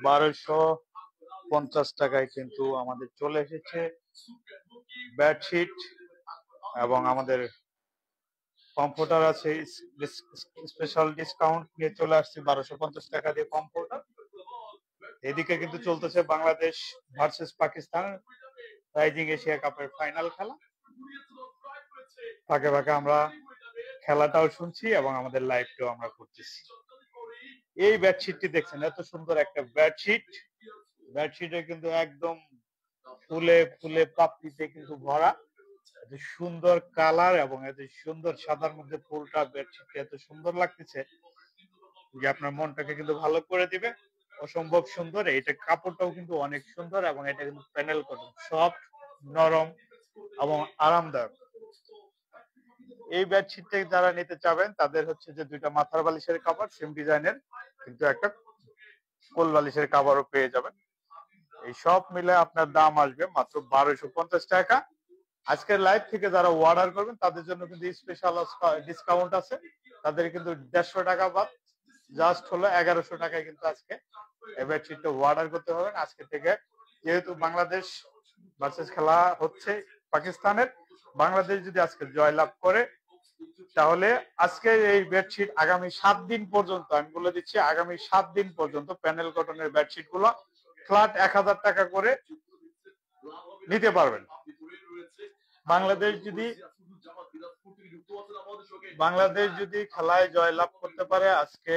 1250 টাকায় কিন্তু আমাদের চলে এসেছে বেডশিট এবং আমাদের কমফোর্টার আছে। স্পেশাল ডিসকাউন্ট নিয়ে চলে আসছি 1250 টাকা দিয়ে কমফোর্টার। এদিকে কিন্তু চলতেছে Bangladesh versus Pakistan rising Asia কাপের ফাইনাল খেলা। ফাঁকে ফাঁকে আমরা খেলাটাও শুনছি এবং আমাদের লাইভটাও আমরা করতেছি। এই বেডশিটটি দেখছেন, এত সুন্দর একটা বেডশিট। বেডশিটে কিন্তু একদম ফুলে ফুলে পাপড়িতে কিন্তু ভরা, এত সুন্দর কালার এবং এত সুন্দর সাদার মধ্যে ফুলটা বেডশিট এত সুন্দর লাগতেছে যে আপনার মনটাকে কিন্তু ভালো করে দিবে। অসম্ভব সুন্দর। এটা কাপড়টাও কিন্তু অনেক সুন্দর এবং এটা কিন্তু প্যানেল কটন, সফট, নরম এবং আরামদায়ক। এই বেডশিটটা যারা নিতে চাবেন তাদের হচ্ছে যে দুইটা মাথার বালিশের কভার সেম ডিজাইনের, কিন্তু একটা কোল বালিশের কভারও পেয়ে যাবেন। এই সব মিলে আপনার দাম আসবে মাত্র 1250 টাকা। আজকের লাইভ থেকে যারা অর্ডার করবেন তাদের জন্য কিন্তু স্পেশাল ডিসকাউন্ট আছে। তাদের কিন্তু 150 টাকা বাদ, জাস্ট হলো 1100 টাকায় কিন্তু আজকে এই বেডশিটটা অর্ডার করতে হবে। আজকে থেকে যেহেতু বাংলাদেশ ভার্সেস খেলা হচ্ছে পাকিস্তানের, বাংলাদেশ যদি আজকে জয়লাভ করে তাহলে আজকে এই বেডশিট আগামী 7 দিন পর্যন্ত, আমি বলে দিচ্ছি আগামী 7 দিন পর্যন্ত প্যানেল কটনের বেডশিট গুলো ফ্ল্যাট 1000 টাকা করে নিতে পারবেন। বাংলাদেশ যদি খেলায় জয়লাভ করতে পারে আজকে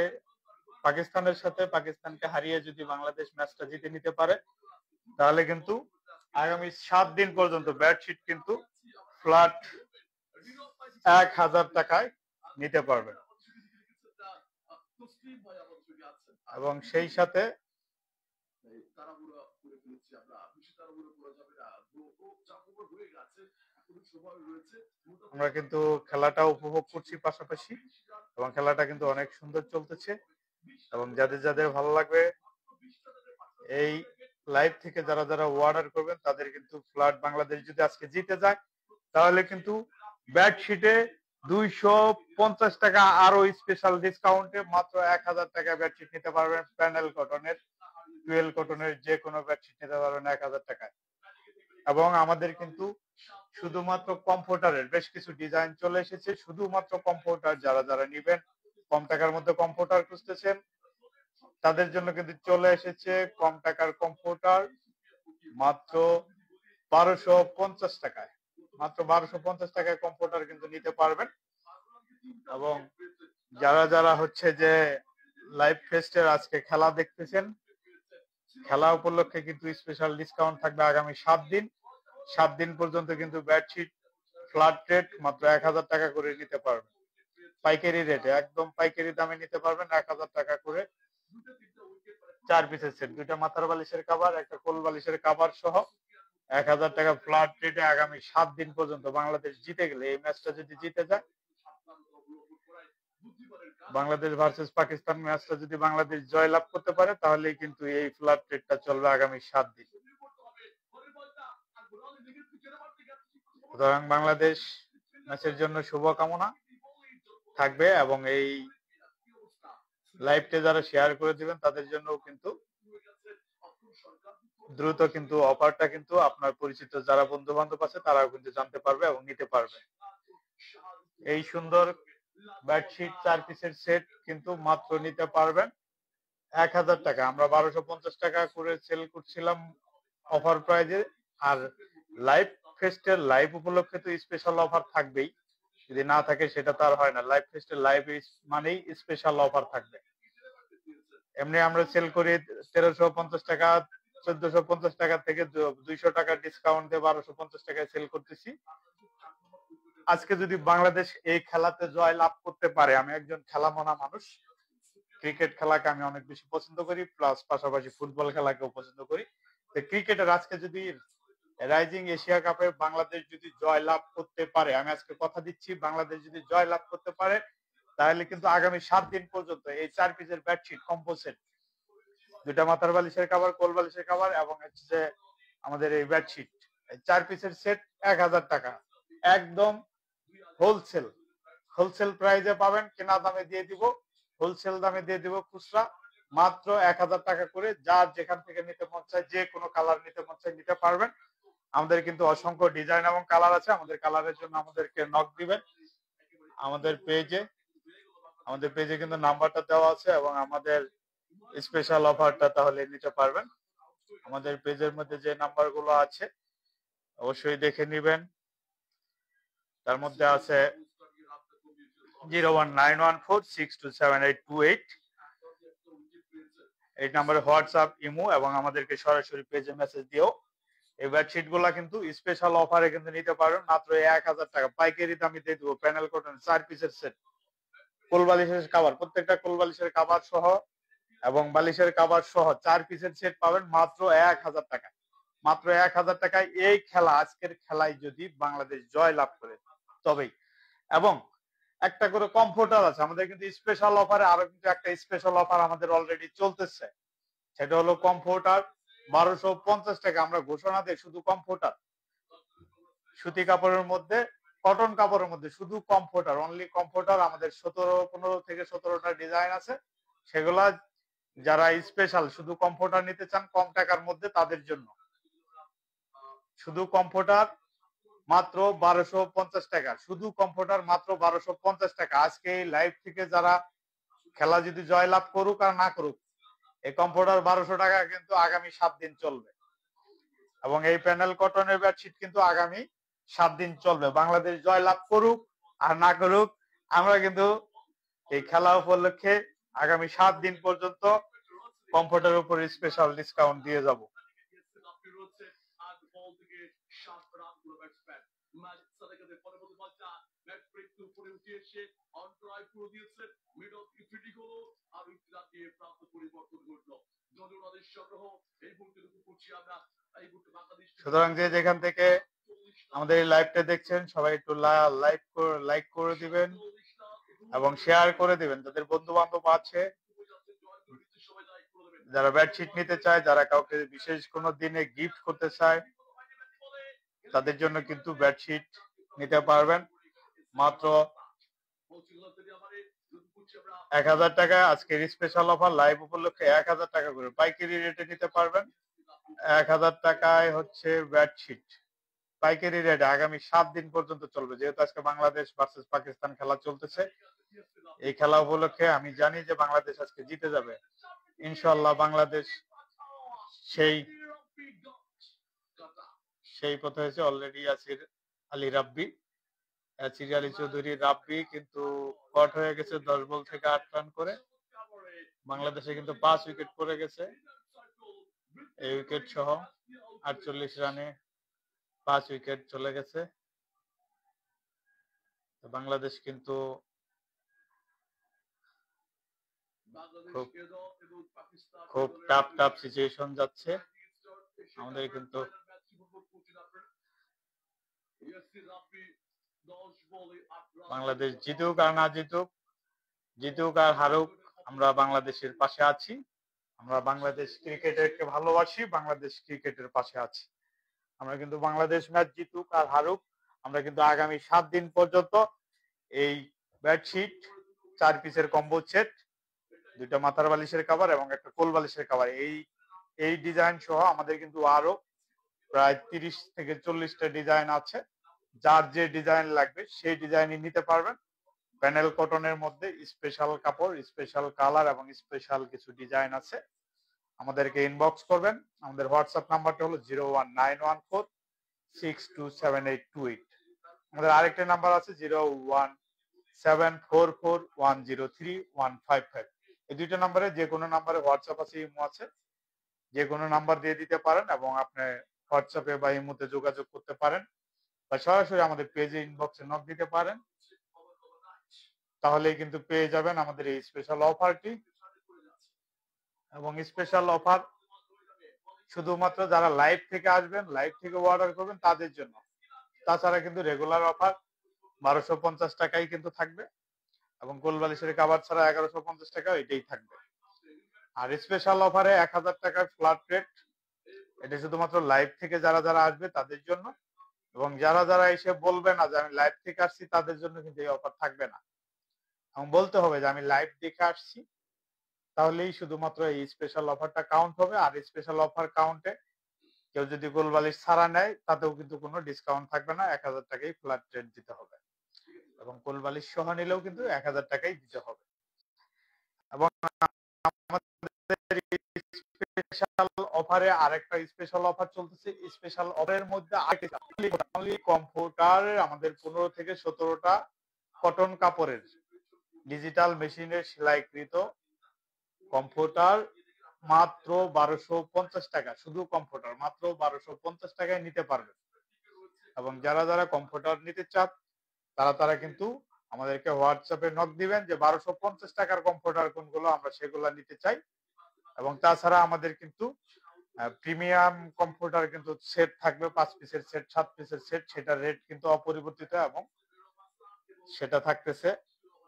পাকিস্তানের সাথে, পাকিস্তানকে হারিয়ে যদি বাংলাদেশ ম্যাচটা জিতে নিতে পারে তাহলে কিন্তু আগামী 7 দিন পর্যন্ত বেডশিট কিন্তু ফ্ল্যাট 1000 টাকায় নিতে পারবেন। এবং সেই সাথে আমরা কিন্তু খেলাটা উপভোগ করছি পাশাপাশি, এবং খেলাটা কিন্তু অনেক সুন্দর চলতেছে। এবং যাদের যাদের ভালো লাগবে এই লাইভ থেকে যারা যারা অর্ডার করবেন তাদের কিন্তু ফ্ল্যাট, বাংলাদেশ যদি আজকে জিতে যায় তাহলে কিন্তু বেডশিটে 250 টাকা আরো স্পেশাল ডিসকাউন্টে মাত্র 1000 টাকা বেডশিট নিতে পারবেন। প্যানেল কটনের, টুয়েল কটনের যে কোনো বেডশিট নিতে পারবেন 1000 টাকায়। এবং আমাদের কিন্তু শুধুমাত্র কমফোর্টারের বেশ কিছু ডিজাইন চলে এসেছে। শুধুমাত্র কমফোর্টার, যারা যারা নিবেন কম টাকার মধ্যে কমফোর্টার খুঁজতেছেন তাদের জন্য কিন্তু চলে এসেছে কম টাকার কমফোর্টার মাত্র 1250 টাকায়। মাত্র 1250 টাকায় কমফোর্টার কিন্তু নিতে পারবেন। এবং যারা যারা হচ্ছে যে লাইভ ফেস্টের আজকে খেলা দেখতেছেন, খেলা উপলক্ষে কিন্তু স্পেশাল ডিসকাউন্ট থাকবে আগামী 7 দিন। 7 দিন পর্যন্ত কিন্তু বেডশিট ফ্ল্যাট রেট মাত্র 1000 টাকা করে নিতে পারবেন। পাইকারি রেটে, একদম পাইকারি দামে নিতে পারবেন 1000 টাকা করে। 4 পিসের সেট, দুইটা মাথার বালিশের কভার, একটা কোল বালিশের কভার সহ 1000 টাকা ফ্ল্যাট রেটে আগামী 7 দিন পর্যন্ত। বাংলাদেশ জিতে গেলে, এই ম্যাচটা যদি জিতে যায়, বাংলাদেশ ভার্সেস পাকিস্তান ম্যাচটা যদি বাংলাদেশ জয়লাভ করতে পারে তাহলেই কিন্তু এই ফ্ল্যাট রেটটা চলবে আগামী 7 দিন। সুতরাং বাংলাদেশ ম্যাচের জন্য শুভকামনা থাকবে। এবং এই লাইভটা যারা শেয়ার করে দিবেন তাদের জন্য কিন্তু দ্রুত কিন্তু অফারটা কিন্তু আপনার পরিচিত যারা বন্ধু বান্ধব আছে তারাও কিন্তু জানতে পারবে এবং নিতে পারবে। এই সুন্দর বেডশিট 4 পিসের সেট কিন্তু মাত্র নিতে পারবেন 1000 টাকা। আমরা 1250 টাকা করে সেল করছিলাম অফার প্রাইজে। আর লাইভ ফেস্টের লাইভ উপলক্ষে তো স্পেশাল অফার থাকবেই, যদি না থাকে সেটা তো আর হয় না। লাইভ ফেস্টের লাইভ মানেই স্পেশাল অফার থাকবে। এমনি আমরা সেল করি 1350 টাকা, 1450 টাকা থেকে 200 টাকা ডিসকাউন্ট দিয়ে 1250 টাকায় সেল করতেছি। আজকে যদি বাংলাদেশ এই খেলাতে জয় লাভ করতে পারে, আমি একজন খেলামনা মানুষ, ক্রিকেট খেলাকে আমি অনেক বেশি পছন্দ করি, প্লাস পাশাপাশি ফুটবল খেলাকেও পছন্দ করি। তো ক্রিকেটের আজকে যদি রাইজিং এশিয়া কাপে বাংলাদেশ যদি জয় লাভ করতে পারে, আমি আজকে কথা দিচ্ছি বাংলাদেশ যদি জয় লাভ করতে পারে তাহলে কিন্তু আগামী 7 দিন পর্যন্ত এই 4 পিসের বেডশিট কম্বো সেট, দুইটা মাথার বালিশের কভার, কোল বালিশের কভার এবং হচ্ছে আমাদের এই বেডশিট, এই 4 পিসের সেট 1000 টাকা একদম হোলসেল প্রাইজে পাবেন। কেনা দামে দিয়ে দিব, হোলসেল দামে দিয়ে দিব খুচরা। মাত্র 1000 টাকা করে, যার যেখান থেকে নিতে মন চায়, যে কোনো কালার নিতে মন চায় নিতে পারবেন। আমাদের কিন্তু অসংখ্য ডিজাইন এবং কালার আছে। আমাদের কালারের জন্য আমাদেরকে নক দিবেন। আমাদের পেজে কিন্তু নাম্বারটা দেওয়া আছে এবং আমাদের স্পেশাল অফারটা তাহলে নিতে পারবেন। আমাদের পেজের মধ্যে যে নাম্বারগুলো আছে অবশ্যই দেখে নেবেন। তার মধ্যে আছে 01914627828। এই নাম্বারে হোয়াটসঅ্যাপ, ইমো এবং আমাদেরকে সরাসরি পেজে মেসেজ দিও। এই বেডশিট গুলা কিন্তু স্পেশাল অফারে কিন্তু নিতে পারবেন মাত্র 1000 টাকা পাইকারি দামে দিয়ে দেবো। প্যানেল কটন 4 পিসের সেট, কোল বালিশের কাভার, প্রত্যেকটা কোল বালিশের কাভার সহ এবং বালিশের কাভার সহ 4 পিসের সেট পাবেন মাত্র 1000 টাকা। মাত্র 1000 টাকায় এই খেলা, আজকের খেলায় যদি বাংলাদেশ জয় লাভ করে তবেই। এবং একটা করে কমফোর্টার আছে আমাদের কিন্তু স্পেশাল অফারে, আরো কিন্তু একটা স্পেশাল অফার আমাদের অলরেডি চলতেছে। সেটা হলো কমফোর্টার 1250 টাকা। আমরা ঘোষণা দিই শুধু কমফোর্টার, সুতি কাপড়ের মধ্যে, কটন কাপড়ের মধ্যে শুধু কমফোর্টার, অনলি কমফোর্টার। আমাদের 15 থেকে 17টা ডিজাইন আছে। সেগুলা যারা স্পেশাল শুধু কমফোর্টার নিতে চান কম টাকার মধ্যে, তাদের জন্য শুধু কমফোর্টার মাত্র 1250 টাকা। শুধু কমফোর্টার মাত্র 1250 টাকা। আজকে এই লাইভ থেকে যারা খেলা যদি জয়লাভ করুক আর না করুক, এই কমফোর্টার 1200 টাকা কিন্তু আগামী 7 দিন চলবে। এবং এই প্যানেল কটনের বেডশিট কিন্তু আগামী 7 দিন চলবে। বাংলাদেশ জয়লাভ করুক আর না করুক, আমরা কিন্তু এই খেলা উপলক্ষে আগামী 7 দিন পর্যন্ত কমফোর্টের উপর স্পেশাল ডিসকাউন্ট দিয়ে যাব। সুতরাং যে যেখান থেকে আমাদের এই লাইভটা দেখছেন সবাই একটু লাইক করে দিবেন এবং শেয়ার করে দিবেন। যাদের বন্ধু বান্ধব আছে যারা বেডশিট নিতে চায়, যারা কাউকে বিশেষ কোনো দিনে গিফট করতে চায়, তাদের জন্য কিন্তু বেডশিট নিতে পারবেন মাত্র 1000 টাকা। আজকের স্পেশাল অফার লাইভ উপলক্ষে 1000 টাকা করে পাইকারি রেটে নিতে পারবেন। 1000 টাকায় হচ্ছে বেডশিট পাইকারি রেটে আগামী 7 দিন পর্যন্ত চলবে। যেহেতু আজকে বাংলাদেশ ভার্সেস পাকিস্তান খেলা চলতেছে, এই খেলা উপলক্ষে আমি জানি যে বাংলাদেশ আজকে জিতে যাবে ইনশাআল্লাহ। বাংলাদেশ সেই পথে হয়েছে। অলরেডি ইয়াসির আলী রাব্বি কিন্তু কট হয়ে গেছে 10 বল থেকে 8 রান করে। বাংলাদেশে কিন্তু 5 উইকেট পড়ে গেছে। এই উইকেট সহ 48 রানে 5 উইকেট চলে গেছে। বাংলাদেশ কিন্তু খুব টাফ সিচুয়েশন যাচ্ছে। আমাদের কিন্তু বাংলাদেশ জিতুক আর না জিতুক, জিতুক আর হারুক, আমরা বাংলাদেশের পাশে আছি। আমরা বাংলাদেশ ক্রিকেটকে ভালোবাসি, বাংলাদেশ ক্রিকেটের পাশে আছি। আমরা কিন্তু বাংলাদেশ ম্যাচ জিতুক আর হারুক, আমরা কিন্তু আগামী 7 দিন পর্যন্ত এই বেডশিট 4 পিসের কম্বো সেট, 2টা মাথার বালিশের কভার এবং একটা কোল বালিশের কভার, এই ডিজাইন সহ আমাদের কিন্তু আরো প্রায় 30 থেকে 40টা ডিজাইন আছে। যার যে ডিজাইন লাগবে সেই ডিজাইনই নিতে পারবেন। প্যানেল কটনের মধ্যে স্পেশাল কাপড়, স্পেশাল কালার এবং স্পেশাল কিছু ডিজাইন আছে। আমাদেরকে ইনবক্স করবেন। আমাদের হোয়াটসঅ্যাপ নাম্বারটা হলো 01914627828। আমাদের আরেকটা নাম্বার আছে 01744103155। এই দুইটা নাম্বারে যে কোনো নাম্বারে হোয়াটসঅ্যাপ আছে, ইমো আছে, যে কোনো নাম্বার দিয়ে দিতে পারেন এবং আপনি হোয়াটসঅ্যাপে বা ইমোতে যোগাযোগ করতে পারেন বা সরাসরি আমাদের পেজে ইনবক্সে নক দিতে পারেন। তাহলেই কিন্তু পেয়ে যাবেন আমাদের এই স্পেশাল অফারটি। এবং স্পেশাল অফার শুধুমাত্র যারা লাইভ থেকে আসবেন, লাইভ থেকে অর্ডার করবেন তাদের জন্য। তাছাড়া কিন্তু রেগুলার অফার 1250 টাকাই কিন্তু থাকবে এবং কোল বালিশের কভার ছাড়া 1150 টাকা এটাই থাকবে। আর স্পেশাল অফারে 1000 টাকার ফ্ল্যাট রেট, এটা শুধুমাত্র লাইভ থেকে যারা যারা আসবে তাদের জন্য। এবং যারা যারা এসে বলবে না যে আমি লাইভ থেকে আসছি, তাদের জন্য কিন্তু এই অফার থাকবে না। এবং বলতে হবে যে আমি লাইভ দেখে আসছি, তাহলেই শুধুমাত্র এই স্পেশাল অফারটা কাউন্ট হবে। আর স্পেশাল অফার কাউন্টে কেউ যদি গোল বালিশ ছাড়া নেয় তাতেও কিন্তু কোনো ডিসকাউন্ট থাকবে না, 1000 টাকাই ফ্ল্যাট রেট দিতে হবে। এবং কোল বালিশ সহ নিলেও কিন্তু 1000 টাকাই দিতে হবে। এবং স্পেশাল অফারে আরেকটা স্পেশাল অফার চলতেছে। স্পেশাল অফারের মধ্যে কমফোর্টার আমাদের 15 থেকে 17টা কটন কাপড়ের ডিজিটাল মেশিনের সেলাইকৃত কমফোর্টার মাত্র 1250 টাকা। শুধু কমফোর্টার মাত্র 1250 টাকায় নিতে পারবেন। এবং যারা যারা কমফোর্টার নিতে চান তারা কিন্তু আমাদেরকে হোয়াটসঅ্যাপে নক দিবেন যে 1250 টাকার কমফোর্টার কোনগুলো, আমরা সেগুলো নিতে চাই। এবং তাছাড়া আমাদের কিন্তু প্রিমিয়াম কমফোর্টার কিন্তু সেট থাকবে, 5 পিসের সেট, 7 পিসের সেট, সেটার রেট কিন্তু অপরিবর্তিত। এবং সেটা থাকতেছে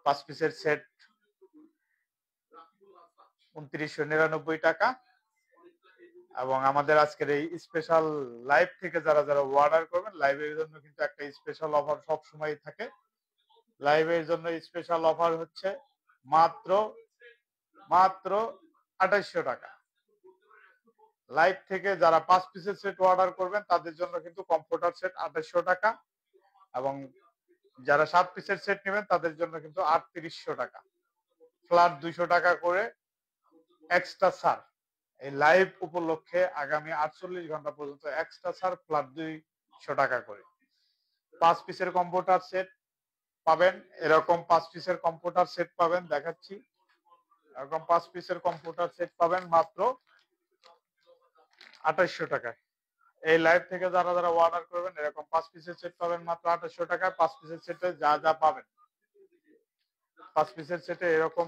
5 পিসের সেট 2999 টাকা। এবং আমাদের আজকের এই স্পেশাল লাইভ থেকে যারা যারা অর্ডার করবেন, লাইভের জন্য কিন্তু একটা স্পেশাল অফার সব সময় থাকে। লাইভের জন্য স্পেশাল অফার হচ্ছে মাত্র 2800 টাকা। লাইভ থেকে যারা 5 পিসের সেট অর্ডার করবেন তাদের জন্য কিন্তু কমফোর্টার সেট 2800 টাকা। এবং যারা 7 পিসের সেট নেবেন তাদের জন্য কিন্তু 3800 টাকা, ফ্ল্যাট 200 টাকা করে এক্সট্রা ছাড়। এই লাইভ উপলক্ষে আগামী 48 ঘন্টা পর্যন্ত এক্সট্রা ছাড় ফ্ল্যাট 200 টাকা করে। 5 পিসের কম্পিউটার সেট পাবেন, এরকম 5 পিসের কম্পিউটার সেট পাবেন, দেখাচ্ছি। এরকম 5 পিসের কম্পিউটার সেট পাবেন মাত্র 2800 টাকায়। এই লাইভ থেকে যারা যারা অর্ডার করবেন এরকম 5 পিসের সেট পাবেন মাত্র 2800 টাকায়। 5 পিসের সেটে যা যা পাবেন, 5 পিসের সেটে এরকম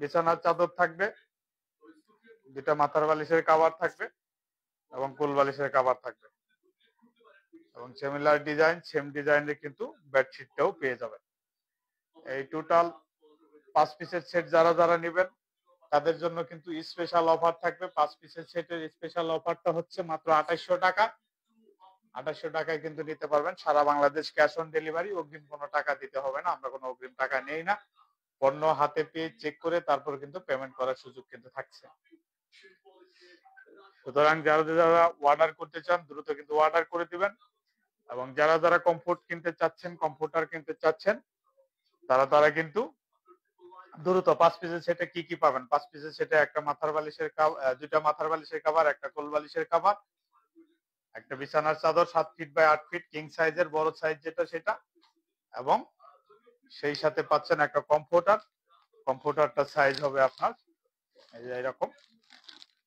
বিছানার চাদর থাকবে, 2টা মাথার বালিশের কভার থাকবে এবং কোল বালিশের কভার থাকবে। এবং সিমিলার ডিজাইন, সেম ডিজাইনের কিন্তু বেডশিটটাও পেয়ে যাবেন। এই টোটাল 5 পিসের সেট যারা যারা নেবেন তাদের জন্য কিন্তু স্পেশাল অফার থাকবে। 5 পিসের সেটের স্পেশাল অফারটা হচ্ছে মাত্র 2800 টাকা। 2800 টাকায় কিন্তু নিতে পারবেন। সারা বাংলাদেশ ক্যাশ অন ডেলিভারি, অগ্রিম কোনো টাকা দিতে হবে না, আমরা কোনো অগ্রিম টাকা নেই না। পণ্য হাতে পেয়ে চেক করে তারপর কিন্তু পেমেন্ট করার সুযোগ কিন্তু থাকছে। সুতরাং যারা যারা অর্ডার করতে চান দ্রুত কিন্তু অর্ডার করে দিবেন। এবং যারা যারা কমফোর্ট কিনতে চাচ্ছেন, কমফোর্টার কিনতে চাচ্ছেন, তারা কিন্তু দ্রুত 5 পিসের সেটে কি কি পাবেন। 5 পিসের সেটে একটা মাথার বালিশের দুইটা মাথার বালিশের কভার, একটা কোল বালিশের কভার, একটা বিছানার চাদর 7 ফিট বাই 8 ফিট কিং সাইজের বড় সাইজ যেটা সেটা, এবং সেই সাথে পাচ্ছেন একটা কমফোর্টার। কমফোর্টারটা সাইজ হবে আপনার এইরকম।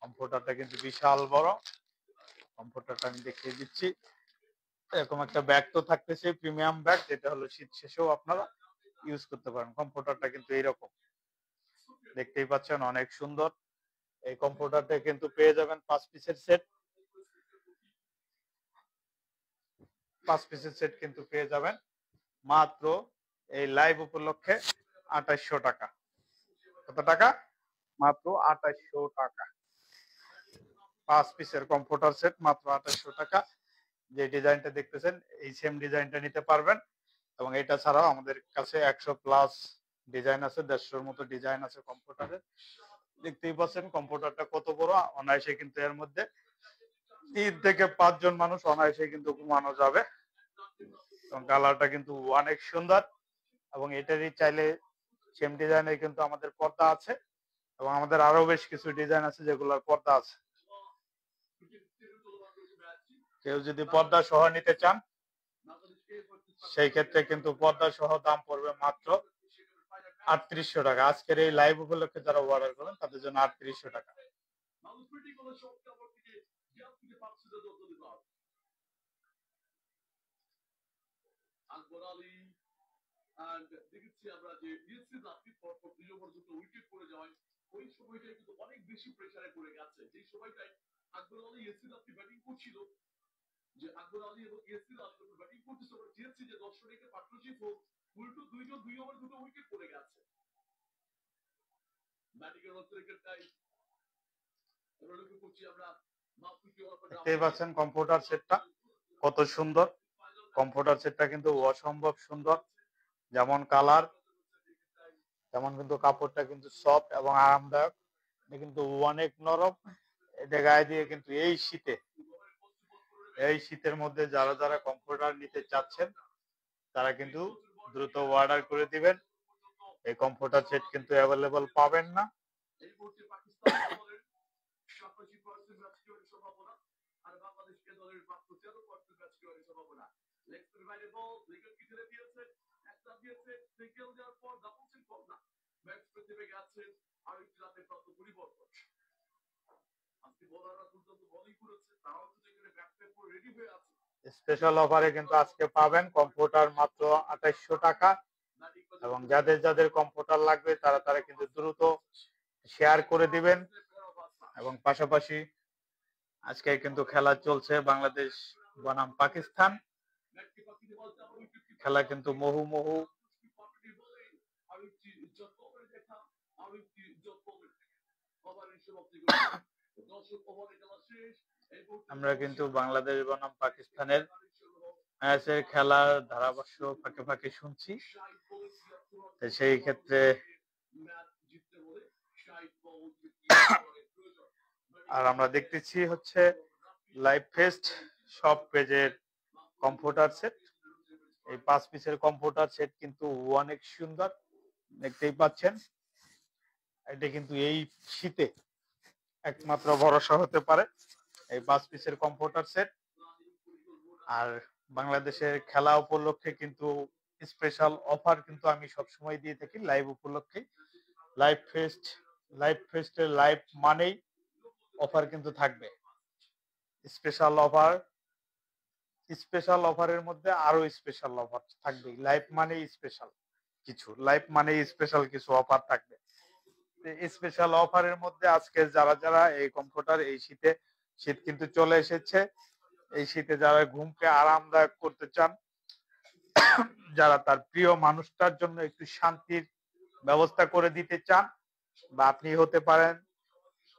কমফোর্টারটা কিন্তু বিশাল বড়। কমফোর্টারটা আমি দেখিয়ে দিচ্ছি। এরকম একটা ব্যাগ তো থাকতেছে, প্রিমিয়াম ব্যাগ, যেটা হলো শীত শেষেও আপনারা ইউজ করতে পারেন। কমফোর্টারটা কিন্তু এইরকম দেখতেই পাচ্ছেন, অনেক সুন্দর। এই কমফোর্টারটা কিন্তু পেয়ে যাবেন 5 পিসের সেট। 5 পিসের সেট কিন্তু পেয়ে যাবেন মাত্র এই লাইভ উপলক্ষে 2800 টাকা। কত টাকা? মাত্র 2800 টাকা। 5 পিসের কমফোর্টার সেট মাত্র 2800 টাকা। যে ডিজাইনটা দেখতেছেন এই সেম ডিজাইনটা নিতে পারবেন। এবং এটা ছাড়াও আমাদের কাছে 100 প্লাস ডিজাইন আছে, 150-এর মতো ডিজাইন আছে কম্পিউটারের। দেখতেই পাচ্ছেন কম্পিউটারটা কত বড়। অনায়াসে কিন্তু এর মধ্যে 3 থেকে 5 জন মানুষ অনায়াসে কিন্তু ঘুমানো যাবে। এবং কালারটা কিন্তু অনেক সুন্দর। এবং এটারই চাইলে সেম ডিজাইনের কিন্তু আমাদের পর্দা আছে। এবং আমাদের আরো বেশ কিছু ডিজাইন আছে যেগুলোর পর্দা আছে। কেউ যদি পর্দা সহ নিতে চান সেই ক্ষেত্রে কিন্তু পর্দা সহ দাম পড়বে মাত্র 3800 টাকা। আজকের এই লাইভ উপলক্ষে যারা অর্ডার করবেন তাদের জন্য 3800 টাকা। দেখতেই পাচ্ছেন কম্পিউটার সেটটা কত সুন্দর। কম্পিউটার সেটটা কিন্তু অসম্ভব সুন্দর, যেমন কালার তেমন কিন্তু কাপড়টা কিন্তু সফট এবং আরামদায়ক। এটা কিন্তু অনেক নরম। এটা গায়ে দিয়ে কিন্তু এই শীতের মধ্যে যারা যারা কমফোর্টার নিতে চাচ্ছেন তারা কিন্তু দ্রুত অর্ডার করে দিবেন। এই কমফোর্টার সেট কিন্তু অ্যাভেলেবল পাবেন না। স্পেশাল অফারে কিন্তু আজকে পাবেন কমফোর্টার মাত্র 2800 টাকা। এবং যাদের যাদের কমফোর্টার লাগবে তারা তারা কিন্তু দ্রুত শেয়ার করে দিবেন। এবং পাশাপাশি আজকে কিন্তু খেলা চলছে বাংলাদেশ বনাম পাকিস্তান। খেলা কিন্তু মুহুর্মুহু। আমরা কিন্তু বাংলাদেশ বনাম পাকিস্তানের ম্যাচের খেলার ধারাভাষ্য ফাঁকে ফাঁকে শুনছি। সেই ক্ষেত্রে আর আমরা দেখতেছি হচ্ছে লাইভ ফেস্ট সব পেজের কমফোর্টার সেট। এই 5 পিসের কমফোর্টার সেট কিন্তু অনেক সুন্দর, দেখতেই পাচ্ছেন। এটা কিন্তু এই শীতে একমাত্র ভরসা হতে পারে এই 5 পিসের কমফোর্টার সেট। আর বাংলাদেশের খেলা উপলক্ষে কিন্তু স্পেশাল অফার কিন্তু আমি সবসময় দিয়ে থাকি লাইভ উপলক্ষে। লাইভ ফেস্টের লাইভ মানেই অফার কিন্তু থাকবে। স্পেশাল অফারের মধ্যে আরো স্পেশাল অফার থাকবে। লাইভ মানেই স্পেশাল কিছু অফার থাকবে। স্পেশাল অফারের মধ্যে আজকে যারা যারা এই কমফোর্টার, এই শীত কিন্তু চলে এসেছে, এই শীতে যারা ঘুমকে আরামদায়ক করতে চান, যারা তার প্রিয় মানুষটার জন্য একটু শান্তির ব্যবস্থা করে দিতে চান, বা আপনি হতে পারেন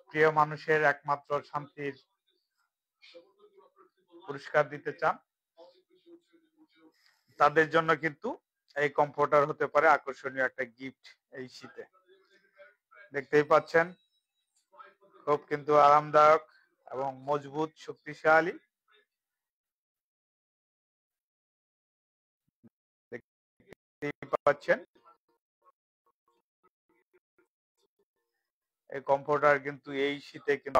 প্রিয় মানুষের একমাত্র শান্তির পুরস্কার দিতে চান, তাদের জন্য কিন্তু এই কমফোর্টার হতে পারে আকর্ষণীয় একটা গিফট এই শীতে। দেখতেই পাচ্ছেন খুব কিন্তু আরামদায়ক এবং মজবুত, শক্তিশালী। দেখতেই পাচ্ছেন এই কমফোর্টার কিন্তু এই শীতে কিন্তু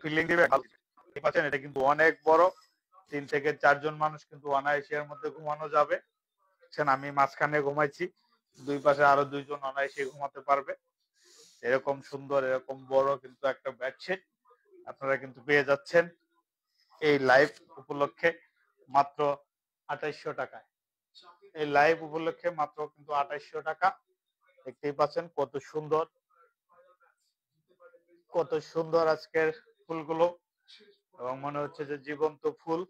ফিলিং দিবে। দেখতে পাচ্ছেন এটা কিন্তু অনেক বড়, 3 থেকে 4 জন মানুষ কিন্তু অনায়াসে এর মধ্যে ঘুমানো যাবে। আমি মাঝখানে ঘুমাইছি, দুই পাশে আরো 2 জন অনায়াসে ঘুমাতে পারবে। এরকম সুন্দর, এরকম বড় কিন্তু একটা বেডশিট আপনারা কিন্তু পেয়ে যাচ্ছেন এই লাইভ উপলক্ষে মাত্র 2800 টাকায়। এই লাইভ উপলক্ষে মাত্র কিন্তু 2800 টাকা। দেখতেই পাচ্ছেন কত সুন্দর আজকের ফুলগুলো, এবং মনে হচ্ছে যে জীবন্ত ফুল।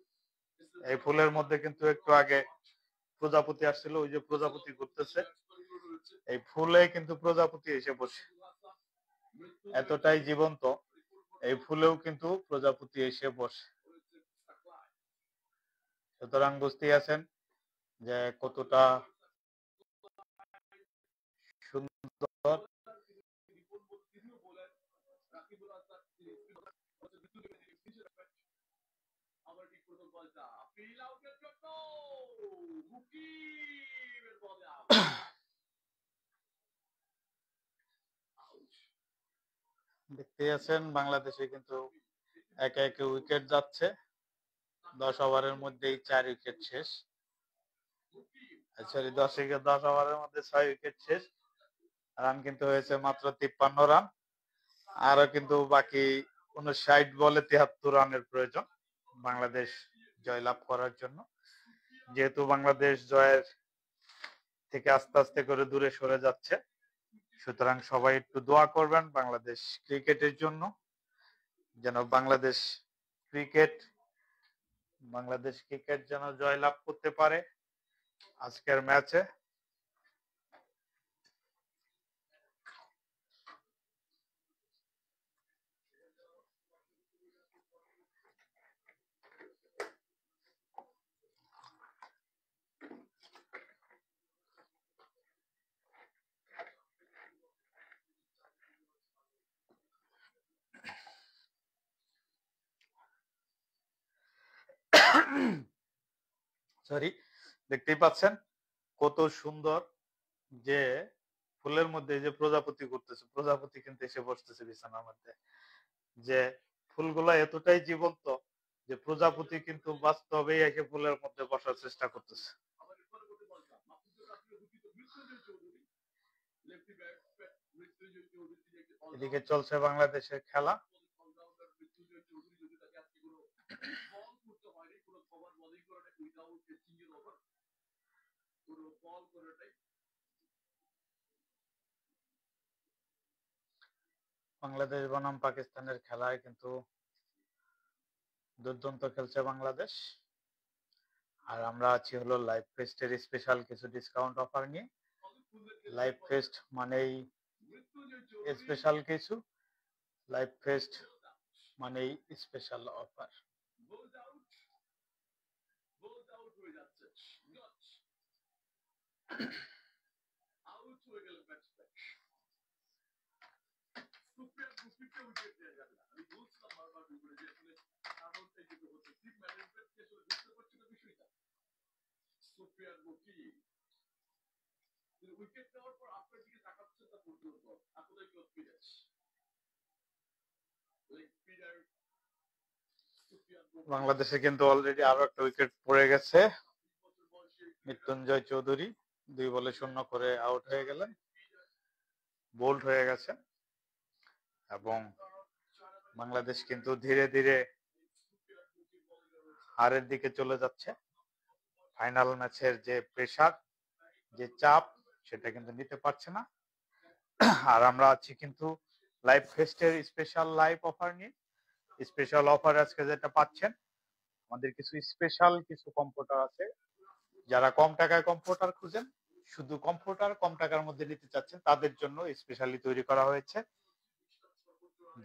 এই ফুলের মধ্যে কিন্তু একটু আগে প্রজাপতি আসছিল, ওই যে প্রজাপতি ঘুরতেছে, এই ফুলে কিন্তু প্রজাপতি এসে বসে, এতটাই জীবন্ত। এই ফুলেও কিন্তু প্রজাপতি এসে বসে। সুতরাং বুঝতেই আছেন যে কতটা সুন্দর। দেখতেই আছেন বাংলাদেশে কিন্তু একে একে উইকেট যাচ্ছে। 10 ওভারের মধ্যেই 4 উইকেট শেষ। সরি, 10 ওভারের মধ্যে 6 উইকেট শেষ। রান কিন্তু হয়েছে মাত্র 53 রান। আরো কিন্তু বাকি 59 বলে 73 রানের প্রয়োজন বাংলাদেশ জয়লাভ করার জন্য। যেহেতু বাংলাদেশ জয়ের থেকে আস্তে আস্তে করে দূরে সরে যাচ্ছে, সুতরাং সবাই একটু দোয়া করবেন বাংলাদেশ ক্রিকেটের জন্য, যেন বাংলাদেশ ক্রিকেট যেন জয়লাভ করতে পারে আজকের ম্যাচে। সরি, দেখতেই পাচ্ছেন কত সুন্দর যে ফুলের মধ্যে যে প্রজাপতি ঘুরতেছে, প্রজাপতি কিন্তু এসে বসতেছে বিছানার মধ্যে। যে ফুলগুলা এতটাই জীবন্ত যে প্রজাপতি কিন্তু বাস্তবেই এসে ফুলের মধ্যে বসার চেষ্টা করতেছে। এদিকে চলছে বাংলাদেশের খেলা। বাংলাদেশ বনাম পাকিস্তানের খেলায় কিন্তু দুর্দান্ত খেলছে বাংলাদেশ। আর আমরা আছি হলো লাইভ ফেস্টের স্পেশাল কিছু ডিসকাউন্ট অফার নিয়ে। লাইভ ফেস্ট মানেই স্পেশাল কিছু, লাইভ ফেস্ট মানেই স্পেশাল অফার। বাংলাদেশে কিন্তু অলরেডি আরো একটা উইকেট পড়ে গেছে। মৃত্যুঞ্জয় চৌধুরী 2 বলে 0 করে আউট হয়ে গেলেন, বোল্ড হয়ে গেছে। এবং বাংলাদেশ কিন্তু ধীরে ধীরে হারের দিকে চলে যাচ্ছে। ফাইনাল ম্যাচের যে প্রেসার, যে চাপ, সেটা কিন্তু নিতে পারছে না। আর আমরা আছি কিন্তু লাইভ ফেস্টের স্পেশাল লাইভ অফার নিয়ে। স্পেশাল অফার আজকে যেটা পাচ্ছেন, আমাদের কিছু স্পেশাল কিছু কম্পিউটার আছে। যারা কম টাকায় কম্পিউটার খুঁজেন, শুধু কম্পিউটার কম টাকার মধ্যে নিতে চাচ্ছেন, তাদের জন্য স্পেশালি তৈরি করা হয়েছে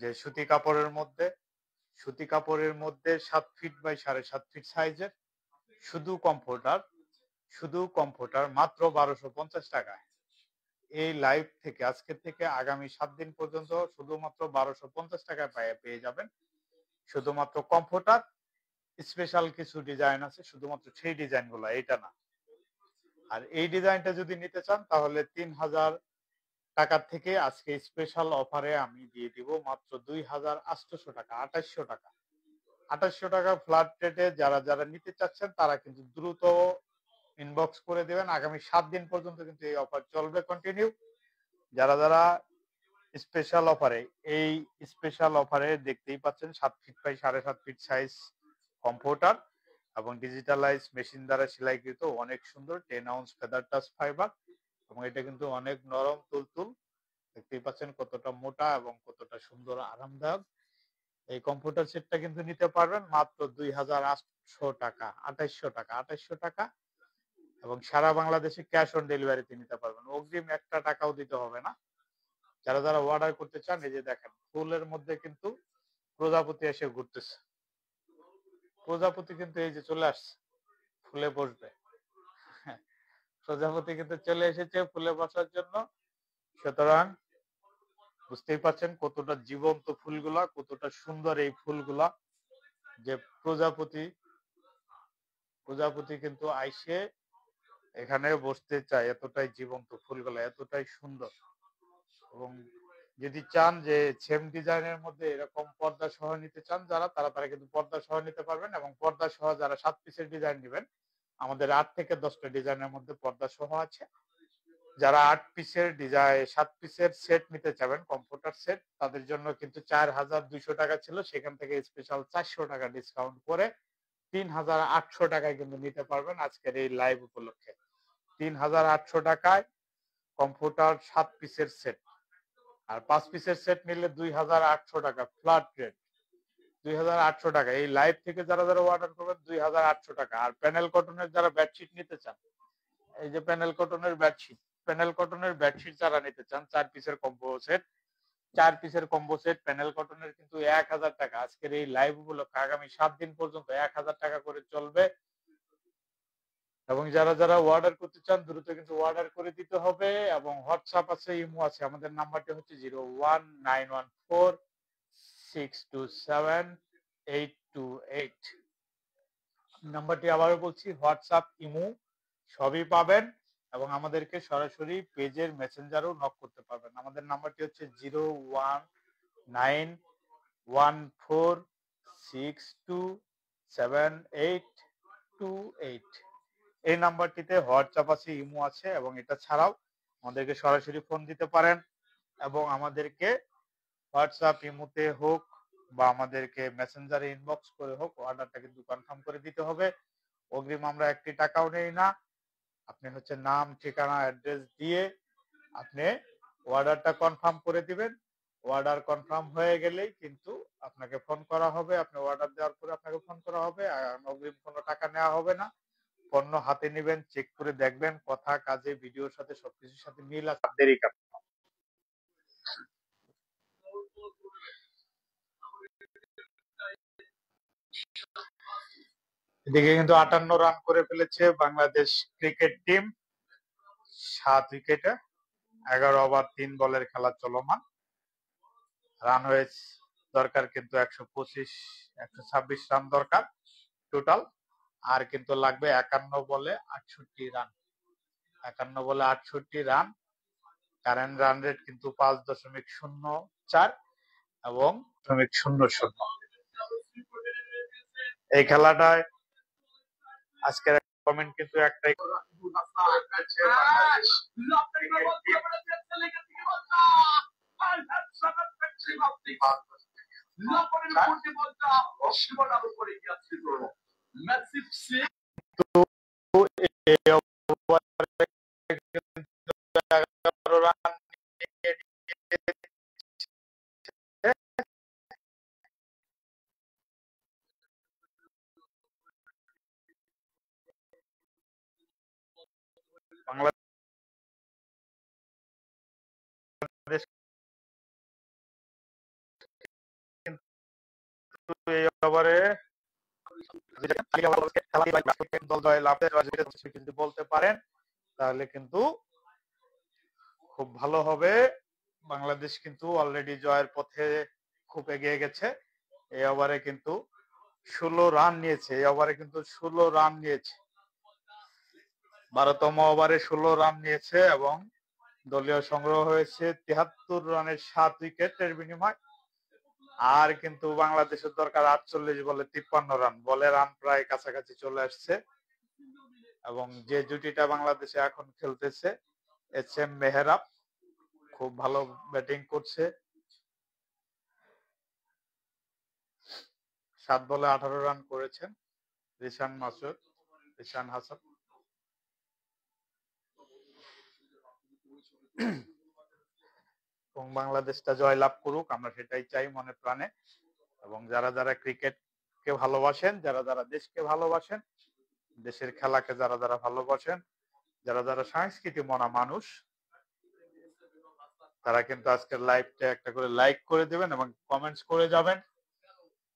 যে সুতি কাপড়ের মধ্যে 7 ফিট বাই 7.5 ফিট সাইজের শুধু কম্পিউটার মাত্র 1250 টাকায়। এই লাইভ থেকে আজকে থেকে আগামী 7 দিন পর্যন্ত শুধুমাত্র 1250 টাকায় পেয়ে যাবেন শুধুমাত্র কম্পিউটার। স্পেশাল কিছু ডিজাইন আছে, শুধুমাত্র সেই ডিজাইন গুলা, এটা না। আর এই ডিজাইনটা যদি নিতে চান তাহলে 3000 টাকার থেকে আজকে স্পেশাল অফারে আমি দিয়ে দিব মাত্র 2800 টাকা, 2800 টাকা। 2800 টাকা ফ্ল্যাট রেটে যারা যারা নিতে চাচ্ছেন তারা কিন্তু দ্রুত ইনবক্স করে দেবেন। আগামী 7 দিন পর্যন্ত কিন্তু এই অফার চলবে কন্টিনিউ। যারা যারা স্পেশাল অফারে, এই স্পেশাল অফারে দেখতেই পাচ্ছেন 7 feet by 7.5 feet size computer এবং ডিজিটালাইজ মেশিন দ্বারা সেলাইকৃত অনেক সুন্দর 10 আউন্স ফেদার টাচ ফাইবার। এবং এটা কিন্তু অনেক নরম তুলতুল, দেখতেই পাচ্ছেন কতটা মোটা এবং কতটা সুন্দর আরামদায়ক। এই কম্পিউটার সেটটা কিন্তু নিতে পারবেন মাত্র 2800 টাকা, 2800 টাকা। এবং সারা বাংলাদেশে ক্যাশ অন ডেলিভারিতে নিতে পারবেন, অগ্রিম 1 টাকাও দিতে হবে না। যারা যারা অর্ডার করতে চান, এই যে দেখেন ফুলের মধ্যে কিন্তু প্রজাপতি এসে ঘুরতেছে। প্রজাপতি কিন্তু এই যে চলে আসছে, ফুলে বসবে। প্রজাপতি কিন্তু চলে এসেছে ফুলে বসার জন্য। সুতরাং বুঝতেই পারছেন কতটা জীবন্ত ফুলগুলা, কতটা সুন্দর এই ফুলগুলা। যে প্রজাপতি কিন্তু আইসে এখানে বসতে চায়, এতটাই জীবন্ত ফুলগুলা, এতটাই সুন্দর। এবং যদি চান যে সেম ডিজাইনের মধ্যে এরকম পর্দা সহ নিতে চান যারা, তারা কিন্তু পর্দা সহ নিতে পারবেন। এবং পর্দা সহ যারা 7 পিসের ডিজাইন নেবেন, আমাদের 8 থেকে 10টা ডিজাইনের মধ্যে পর্দা সহ আছে। যারা 8 পিসের ডিজাইন 7 পিসের সেট নিতে চাবেন, কম্পিউটার সেট, তাদের জন্য কিন্তু 4200 টাকা ছিল, সেখান থেকে স্পেশাল 400 টাকা ডিসকাউন্ট করে 3800 টাকায় কিন্তু নিতে পারবেন আজকের এই লাইভ উপলক্ষে। 3800 টাকায় কম্পিউটার 7 পিসের সেট। আর 5 পিসের সেট নিলে 2800 টাকা ফ্ল্যাট রেট, 2800 টাকা। এই লাইভ থেকে যারা যারা অর্ডার করবেন 2800 টাকা। আর প্যানেল কটনের যারা বেডশিট নিতে চান, এই যে প্যানেল কটনের বেডশিট যারা নিতে চান, 4 পিসের কম্বো সেট, 4 পিসের কম্বো সেট প্যানেল কটনের কিন্তু 1000 টাকা। আজকের এই লাইভ উপলক্ষে আগামী 7 দিন পর্যন্ত 1000 টাকা করে চলবে। এবং যারা যারা অর্ডার করতে চান দ্রুত কিন্তু অর্ডার করে দিতে হবে। এবং হোয়াটসঅ্যাপ আছে, ইমো আছে। আমাদের নাম্বারটি হচ্ছে 01914627828। নাম্বারটি আবারও বলছি, হোয়াটসঅ্যাপ, ইমো সবই পাবেন এবং আমাদেরকে সরাসরি পেজের মেসেঞ্জারও নক করতে পারবেন। আমাদের নাম্বারটি হচ্ছে 01914627828। এই নাম্বারটিতে হোয়াটসঅ্যাপ আছে, ইমো আছে এবং এটা ছাড়াও আমাদেরকে সরাসরি ফোন দিতে পারেন এবং আমাদেরকে হোয়াটসঅ্যাপ, ইমোতে হোক বা আমাদেরকে মেসেঞ্জারে ইনবক্স করে হোক অর্ডারটা কিন্তু কনফার্ম করে দিতে হবে। অগ্রিম আমরা একটি টাকাও নেই না। আপনি হচ্ছে নাম, ঠিকানা, অ্যাড্রেস দিয়ে আপনি অর্ডারটা কনফার্ম করে দিবেন। অর্ডার কনফার্ম হয়ে গেলেই কিন্তু আপনাকে ফোন করা হবে। আপনি অর্ডার দেওয়ার পরে আপনাকে ফোন করা হবে। আর অগ্রিম কোনো টাকা নেওয়া হবে না। পণ্য হাতে নেবেন, চেক করে দেখবেন কথা, কাজে, ভিডিওর সাথে সবকিছুর সাথে মিল আছে। দেরি কাজ। এদিকে কিন্তু 58 রান করে ফেলেছে বাংলাদেশ ক্রিকেট টিম 7 উইকেটে। 11 ওভার 3 বলের খেলা চলমান। রান হয়েছে দরকার কিন্তু 126 রান দরকার টোটাল। আর কিন্তু লাগবে 51 বলে 68 রান। 51 বলে 68 রান। কারেন্ট রান রেট কিন্তু 5.04 এবং 0.00। এই খেলাটায় আজকের কমেন্ট কিন্তু একটাই, বাংলাদেশ এই ওভারে বলতে পারেন তাহলে কিন্তু খুব ভালো হবে। বাংলাদেশ কিন্তু অলরেডি জয়ের পথে খুব এগিয়ে গেছে। এই ওভারে কিন্তু 16 রান নিয়েছে। এই ওভারে কিন্তু 16 রান নিয়েছে। 12তম ওভারে 16 রান নিয়েছে এবং দলীয় সংগ্রহ হয়েছে 73 রানের 7 উইকেটের বিনিময়। আর কিন্তু বাংলাদেশের দরকার 48 বলে 53 রান। বলে রান প্রায় কাছাকাছি চলে আসছে এবং যে জুটিটা বাংলাদেশে এখন খেলতেছে এসএম মেহরাব খুব ভালো ব্যাটিং করছে। 7 বলে 18 রান করেছেন রিশান মাসুদ, রিশান হাসান। এবং বাংলাদেশটা জয়লাভ করুক, আমরা সেটাই চাই মনে প্রাণে। এবং যারা যারা ক্রিকেটকে ভালোবাসেন, যারা যারা দেশকে ভালোবাসেন, দেশের খেলাকে যারা যারা ভালোবাসেন, যারা যারা সংস্কৃতি মনা মানুষ, তারা কিন্তু আজকের লাইভটা একটা করে লাইক করে দেবেন এবং কমেন্টস করে যাবেন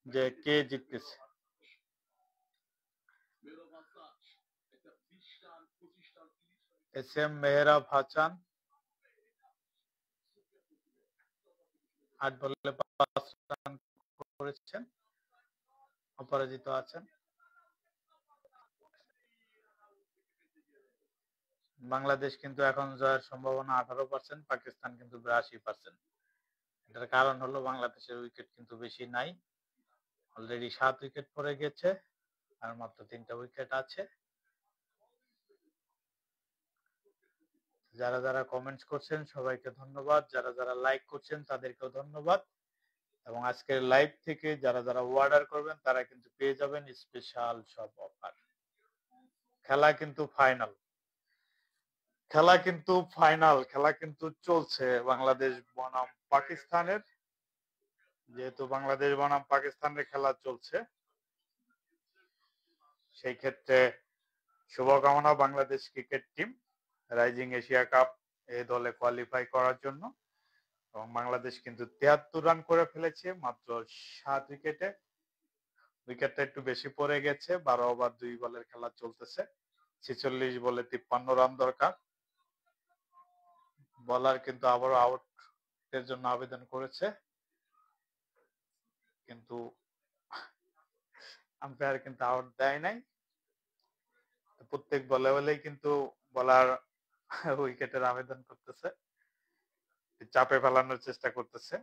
যে কে জিততেছে। এসএম মেহরাব হাসান 8 বলে 5 রান করেছেন, অপরাজিত আছেন। বাংলাদেশ কিন্তু এখন জয়ের সম্ভাবনা 18%, পাকিস্তান কিন্তু 82%। এটার কারণ হলো বাংলাদেশের উইকেট কিন্তু বেশি নাই। অলরেডি 7 উইকেট পড়ে গেছে আর মাত্র 3টা উইকেট আছে। যারা যারা কমেন্টস করছেন সবাইকে ধন্যবাদ, যারা যারা লাইক করছেন তাদেরকেও ধন্যবাদ। এবং আজকের লাইভ থেকে যারা যারা অর্ডার করবেন তারা কিন্তু পেয়ে যাবেন স্পেশাল সব অফার। খেলা কিন্তু ফাইনাল, খেলা কিন্তু ফাইনাল, খেলা কিন্তু চলছে বাংলাদেশ বনাম পাকিস্তানের। যেহেতু বাংলাদেশ বনাম পাকিস্তানের খেলা চলছে, সেই ক্ষেত্রে শুভকামনা Bangladesh cricket team rising Asia cup এই দলে কোয়ালিফাই করার জন্য। এবং বাংলাদেশ কিন্তু 73 রান করে ফেলেছে মাত্র 7 উইকেটে। উইকেটটা একটু বেশি পড়ে গেছে। 12 ওভার 2 বলের খেলা চলতেছে। 46 বলে 53 রান দরকার। বলার কিন্তু আবারও আউট এর জন্য আবেদন করেছে, কিন্তু আম্পায়ার কিন্তু আউট দেয় নাই। প্রত্যেক বলে বলেই কিন্তু বলার উইকেটের আবেদন করতেছে, চাপে ফেলানোর চেষ্টা করতেছে।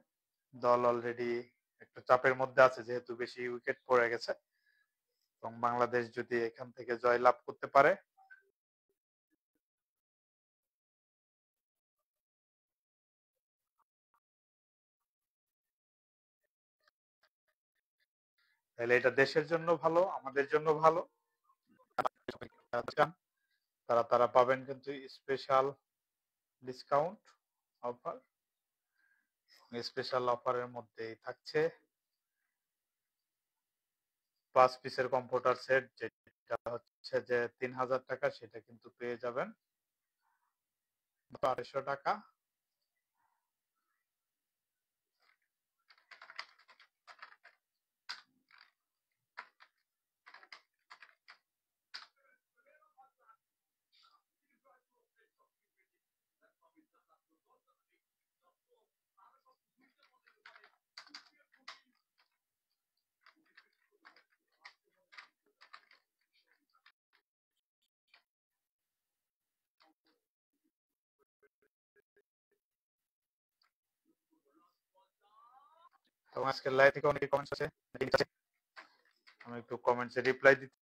দল অলরেডি একটু চাপের মধ্যে আছে যেহেতু বেশি উইকেট পড়ে গেছে, এবং বাংলাদেশ যদি এখান থেকে জয় লাভ করতে পারে তাহলে এটা দেশের জন্য ভালো, আমাদের জন্য ভালো। তারা পাবেন কিন্তু স্পেশাল ডিসকাউন্ট অফার। স্পেশাল অফারের মধ্যেই থাকছে 5 পিসের কম্পিউটার সেট, যেটা হচ্ছে যে 3000 টাকা, সেটা কিন্তু পেয়ে যাবেন 250 টাকা। এবং আজকের লাইভ থেকে অনেকে কমেন্টস আছে, আমি একটু কমেন্টসে রিপ্লাই দিচ্ছি।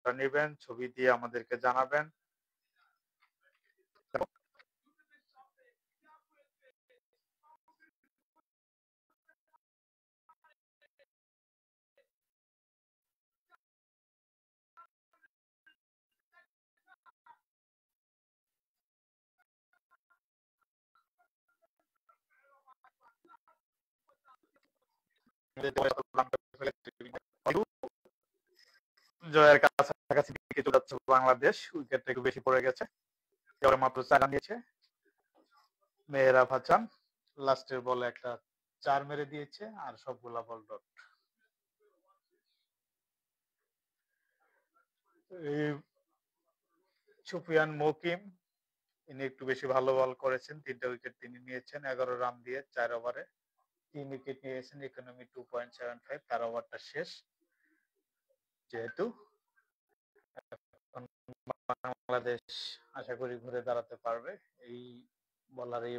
নেবেন ছবি দিয়ে আমাদেরকে জানাবেন। জয়ের কাছাকাছি দিকে চলে যাচ্ছে বাংলাদেশ, উইকেটটা একটু বেশি পড়ে গেছে, মাত্র 4 রান দিয়েছে মেহরাব হাসান। লাস্টের বলে একটা 4 মেরে দিয়েছে, আর সবগুলা বল ডট। সুফিয়ান মকিম ইনি একটু বেশি ভালো বল করেছেন, 3টা উইকেট তিনি নিয়েছেন 11 রান দিয়ে 4 ওভারে 3 উইকেট নিয়েছেন। ইকোনমি 2.75, তার ওভারটা শেষ। যেহেতু বাংলাদেশ আশা করি ঘুরে দাঁড়াতে পারবে এই বলার এই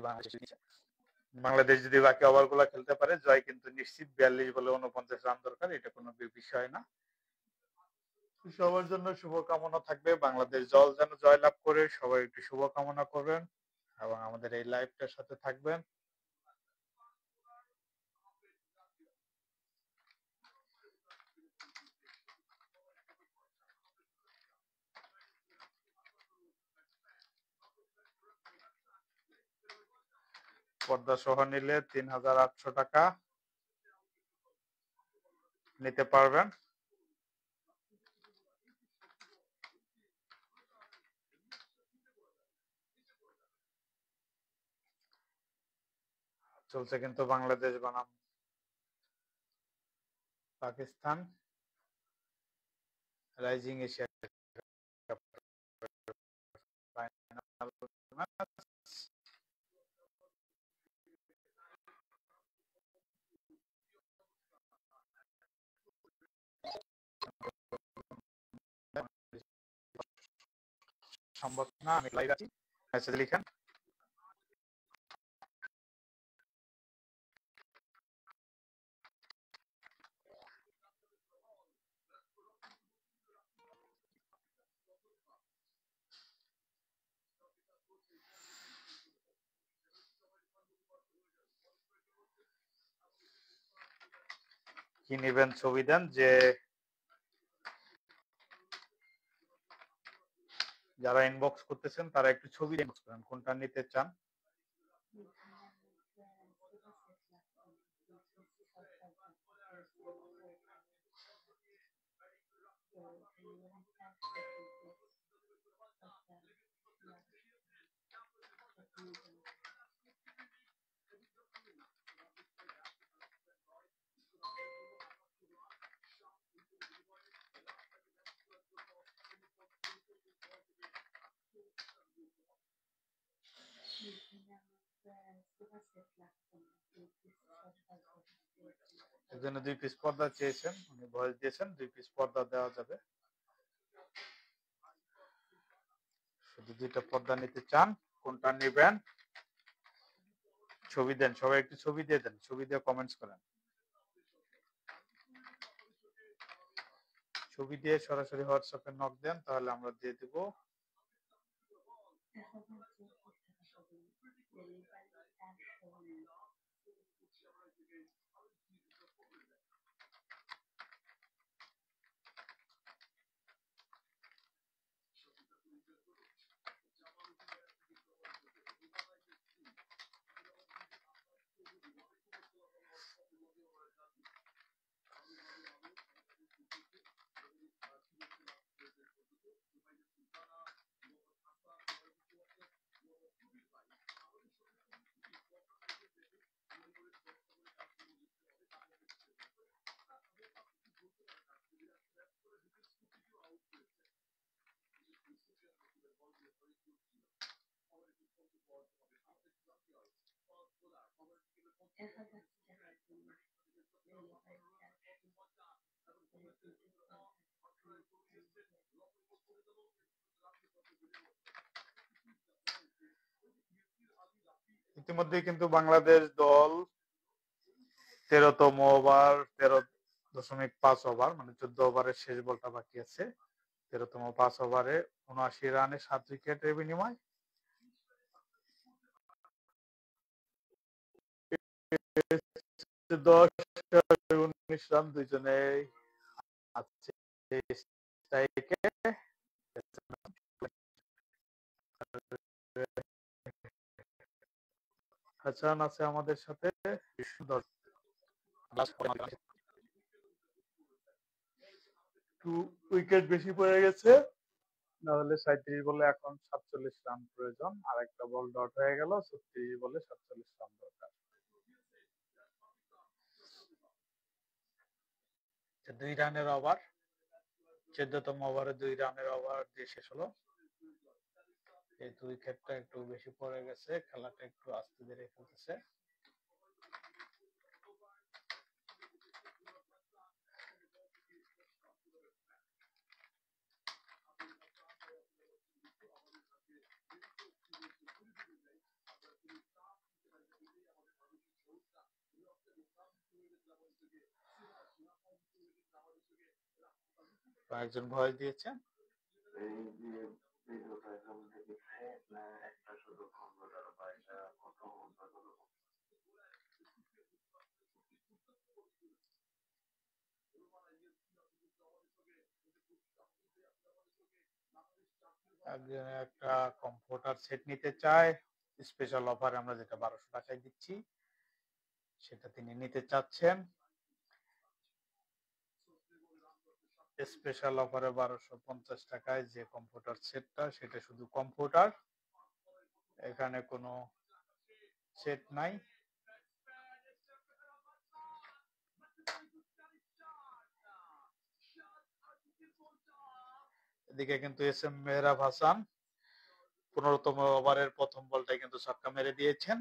বাংলাদেশ যদি বাকি ওভারগুলো খেলতে পারে জয় কিন্তু নিশ্চিত। 42 বলে 49 রান দরকার, এটা কোনো বিষয় না। সবার জন্য শুভকামনা থাকবে, বাংলাদেশ দল যেন জয়লাভ করে, সবাই একটু শুভকামনা করবেন এবং আমাদের এই লাইভটার সাথে থাকবেন। পর্দা সহ নিলে 3800 টাকা নিতে পারবেন। চলছে কিন্তু বাংলাদেশ বনাম Pakistan rising Asia final match. সম্ভব না, আমি লাইভ আছি, মেসেজ লিখেন। কি নেবেন ছবি দেন, যে যারা ইনবক্স করতেছেন তারা একটু ছবি ইনবক্স করেন কোনটা নিতে চান। এর জন্য 2 পিস পর্দা চেয়েছেন, উনি ভয়েস দিয়েছেন 2 পিস পর্দা দেওয়া যাবে। শুধু 2টা পর্দা নিতে চান, কোনটা নেবেন ছবি দেন, সবাই একটু ছবি দিয়ে দেন, ছবি দিয়ে কমেন্টস করেন। ছবি দিয়ে সরাসরি হোয়াটসঅ্যাপে নক দেন, তাহলে আমরা দিয়ে দেব। ইতিমধ্যে কিন্তু বাংলাদেশ দল 13তম ওভার 13.5 ওভার মানে 14 ওভারের শেষ বলটা বাকি আছে। 13তম 5 ওভারে 79 রানে 7 উইকেটের বিনিময় 10-19 রান দুইজনেই আছে স্ট্রাইকে। হাসান আছে আমাদের সাথে, সুন্দর একটু উইকেট বেশি পড়ে গেছে, না হলে 37 বলে এখন 47 রান প্রয়োজন, আর একটা বল ডট হয়ে গেল, 36 বলে 47 রান দরকার। 2 রানের ওভার, 14তম ওভারে 2 রানের ওভার দিয়ে শেষ হলো। এই উইকেটটা একটু বেশি পড়ে গেছে, খেলাটা একটু আস্তে ধীরে খেলতেছে। একজন ভয়েস দিয়েছেন, একজন একটা কম্পিউটার সেট নিতে চায়, স্পেশাল অফারে আমরা যেটা 1200 টাকায় দিচ্ছি সেটা তিনি নিতে চাচ্ছেন। স্পেশাল অফারে 1250 টাকায় যে কম্পিউটার সেটটা, সেটা শুধু কম্পিউটার, এখানে কোনো সেট নাই। এদিকে কিন্তু এস এম মেহরাব হাসান 15তম ওভারের প্রথম বলটাই কিন্তু ছক্কা মেরে দিয়েছেন।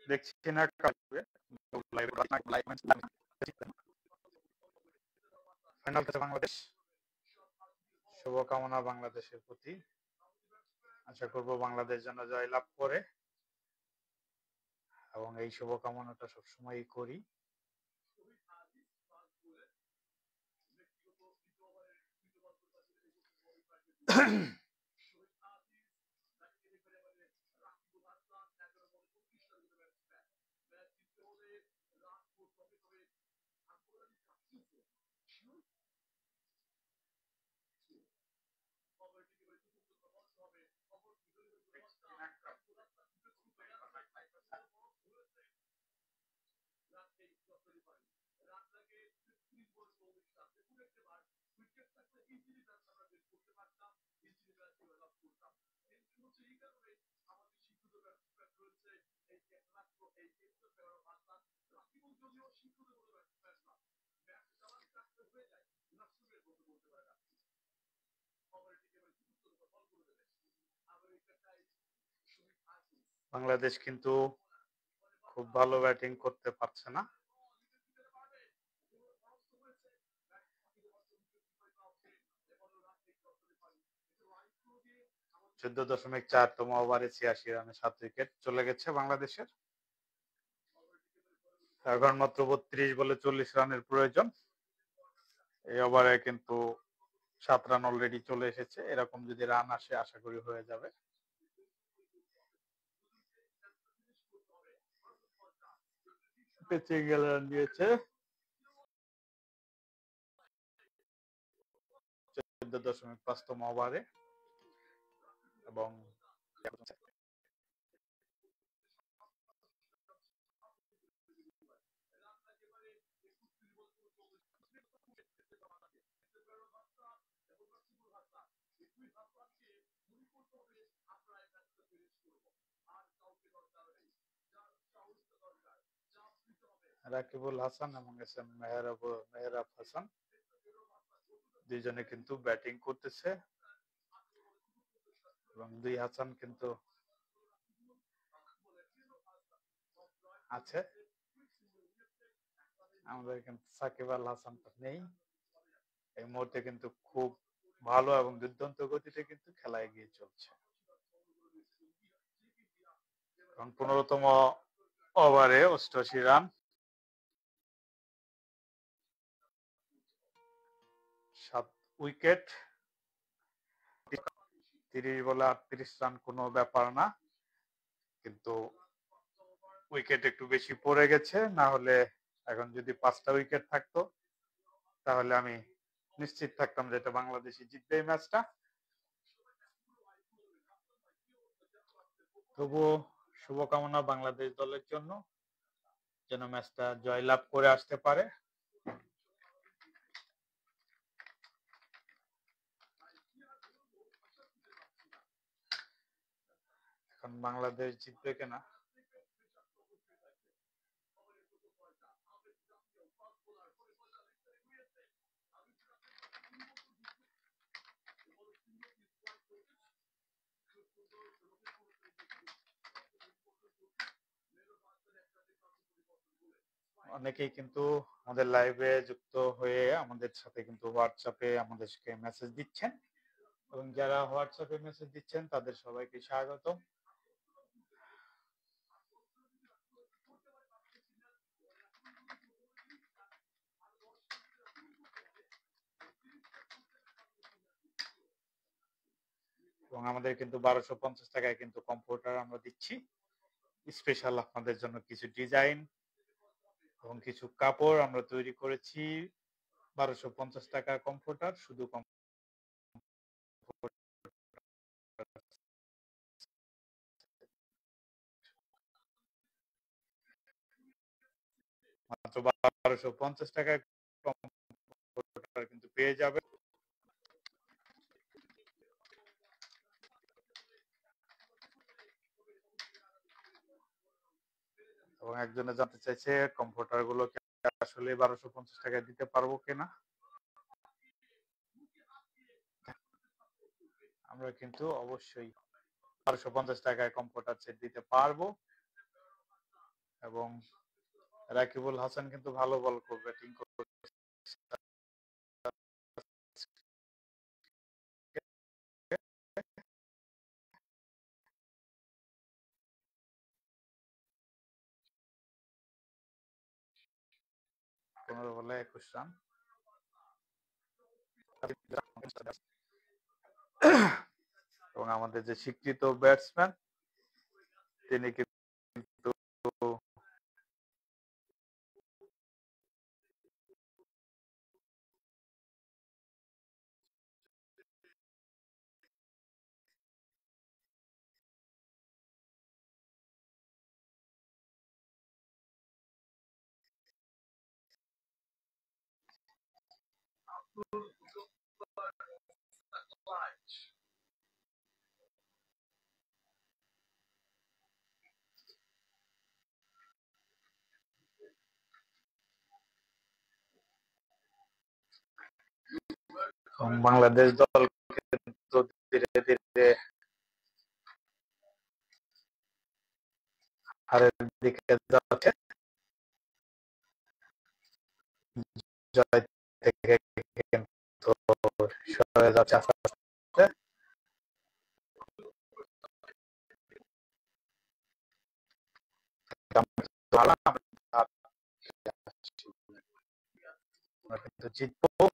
দেখছি না ফাইনাল খেলছে বাংলাদেশ, শুভকামনা বাংলাদেশের প্রতি, আশা করব বাংলাদেশ যেন জয়লাভ করে, এবং এই শুভকামনাটা সবসময় করি। বাংলাদেশ কিন্তু খুব ভালো ব্যাটিং করতে পারছে না। 14.4তম ওভারে ৮৬ রানে ৭ উইকেট চলে গেছে বাংলাদেশের। এখন মাত্র ৩২ বলে ৪০ রানের প্রয়োজন। এই ওভারে কিন্তু ৭ রান অলরেডি চলে এসেছে। এরকম যদি রান আসে আশা করি হয়ে যাবে। পিচিং এ রান দিয়েছে 14.৫তম ওভারে এবং রাকিবুল হাসান এবং এস এম মেহরাব হাসান দুইজনে কিন্তু ব্যাটিং করতেছে এবং দুই হাসান কিন্তু আছে। আমাদের কিন্তু সাকিব আল হাসান নেই এই মুহূর্তে, কিন্তু খুব ভালো এবং দুর্দান্ত গতিতে কিন্তু খেলা এগিয়ে চলছে। এবং 15তম ওভারে ৮৮ রান, ৭ উইকেট, ৩০ বলে ৩৮ রান কোনো ব্যাপার না, কিন্তু উইকেট একটু বেশি পড়ে গেছে। না হলে এখন যদি 5টা উইকেট থাকতো তাহলে আমি নিশ্চিত থাকতাম যে এটা বাংলাদেশই জিতবে এই ম্যাচটা। তবুও শুভকামনা বাংলাদেশ দলের জন্য, যেন ম্যাচটা জয়লাভ করে আসতে পারে। এখন বাংলাদেশ জিতবে কিনা অনেকেই কিন্তু আমাদের লাইভে যুক্ত হয়ে আমাদের সাথে কিন্তু হোয়াটসঅ্যাপে আমাদেরকে মেসেজ দিচ্ছেন, এবং যারা হোয়াটসঅ্যাপে মেসেজ দিচ্ছেন তাদের সবাইকে স্বাগত। এবং আমাদের কিন্তু 1250 টাকায় কিন্তু কম্পিউটার আমরা দিচ্ছি, স্পেশাল আপনাদের জন্য কিছু ডিজাইন এবং কিছু কাপড় আমরা তৈরি করেছি। 1250 টাকা কম্পিউটার, শুধু মাত্র 1250 টাকায় কম্পিউটার কিন্তু পেয়ে যাবে। এবং একজনে জানতে চাইছে কম্পিউটার গুলো আসলে 1250 টাকায় দিতে পারবো কিনা। আমরা কিন্তু অবশ্যই 1250 টাকায় কম্পিউটার সেট দিতে পারবো। এবং রাকিবুল হাসান কিন্তু ভালো বল ব্যাটিং করবে। পনেরো বলে 21 রান। এবং আমাদের যে স্বীকৃত ব্যাটসম্যান তিনি কিন্তু বাংলাদেশ দল কিন্তু ধীরে ধীরে হারের দিকে যাচ্ছে, জয় থেকে কিন্তু সরে যাচ্ছে আস্তে আস্তে। কিন্তু জিতবো,